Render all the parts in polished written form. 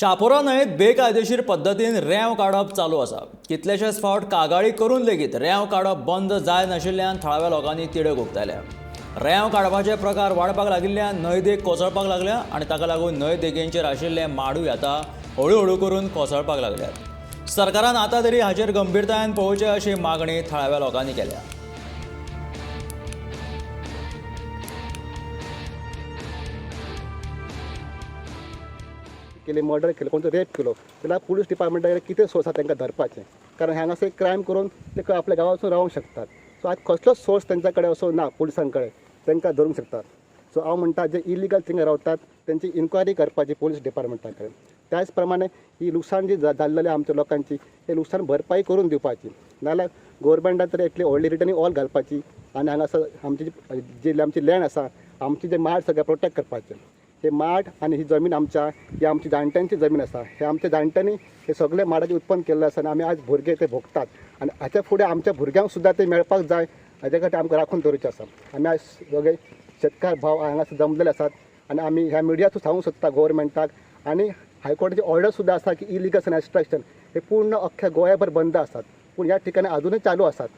शापोरा न्हंयेत बेकायदेशीर पद्दतीन रेंव काडप चालू आसा. कितलेशेच फावट कागाळी करून लेगीत रेंव काडप बंद जाय नाशिल्ल्यान थळाव्या लोकांनी तिडक उक्तायल्या. रेंव काडपाचे प्रकार वाडपाक लागिल्ल्यान न्हंय देग कोसळपाक लागल्या आनी ताका लागून न्हंय देगेंचेर आशिल्ले माडूय आतां हळू करून कोसळपाक लागल्यात. सरकारान आतां तरी हाचेर गंभीरतायेन पळोवचें अशी मागणी थळाव्या लोकांनी केल्या. केले मर्डर केलं कोणतं रेप केलो जाल्यार पुलीस डिपार्टमेंटाक कितें सोर्स आसा तांकां धरपाचें, कारण हांगासर क्रायम करून ते आपल्या गांवांत वचून रावंक शकतात. सो आज कसलोच सोर्स तेंच्या कडेन असो ना पुलिसां कडेन तांकां धरूंक शकतात. सो हांव म्हणटा जे इलिगल थिंगा रावतात तेंची इन्क्वायरी करपाची पुलीस डिपार्टमेंटा कडेन. त्याच प्रमाणे ही लुकसाण जी जाल्लेली आमच्या लोकांची हे लुकसाण भरपाई करून दिवपाची, नाल्यार गोवोरमेंटान तरी एटली व्हडली रिटर्निंग ऑल घालपाची आनी हांगासर आमची जी आमची लँड आसा आमची जे माड सगळें प्रोटेक्ट करपाचें. हे माड आनी ही जमीन ही आमची जाणट्यांची जमीन आसा. हे आमच्या जाणट्यांनी हे सगळे माडाचें उत्पन्न केल्लें आसा आनी आमी आज भुरगे ते भोगतात आनी हाच्या फुडें आमच्या भुरग्यांक सुद्दां ते मेळपाक जाय हाचे खातीर आमकां राखून दवरचें आसा. आमी आज सगळे शेतकार भाव हांगासर जमलेले आसात आनी आमी ह्या मिडियाचो सांगूंक सोदता गोवोरमेंटाक आनी हायकोर्टाची ऑर्डर सुद्दां आसा की इलिगल एक्स्ट्रॅक्शन हे पूर्ण अख्ख्या गोंयभर बंद आसात, पूण ह्या ठिकाणी अजूनय चालू आसात.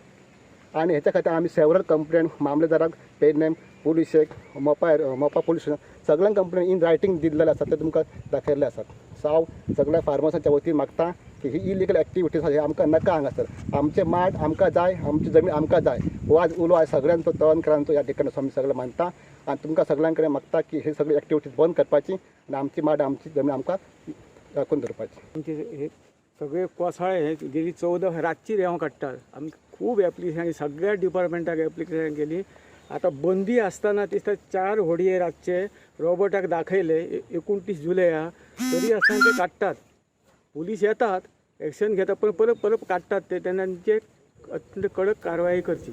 आनी हेच्या खातीर आमी सेवरल कंप्लेंट मामलेदाराक पेडनेम पुलिशेक मोपा पुलीस सगळ्यांक कंप्लेंट इन रायटींग दिल्लेले आसात ते तुमकां दाखयल्ले आसात. सो हांव सगळ्या फार्मर्सांच्या वतीन मागता की ही इलिगल एक्टिविटीज हे आमकां नाका. हांगासर आमचे माड आमकां जाय, आमची जमीन आमकां जाय. हो आज उलो आज सगळ्यांचो तळनकरांचो ह्या ठिकाणी आमी सगळे मानता आनी तुमकां सगळ्यां कडेन मागता की हे सगळे एक्टिविटीज बंद करपाची आनी आमची माड आमची जमीन आमकां राखून दवरपाची. आमचे हे सगळे कोसाळे गेली 14 रातची रेंव काडटात. आमी खूब एप्लिकेशन सगळ्या डिपार्टमेंटाक एप्लिकेशन केली. आता बंदी आसतना दिसता 4 होडये रातचे रोबोटाक दाखयले 29 जुलया तरी आसतना ते काडटात. पुलीस येतात, एक्शन घेतात, पण परत काडटात ते. तेन्ना अत्यंत कडक कारवाई करची.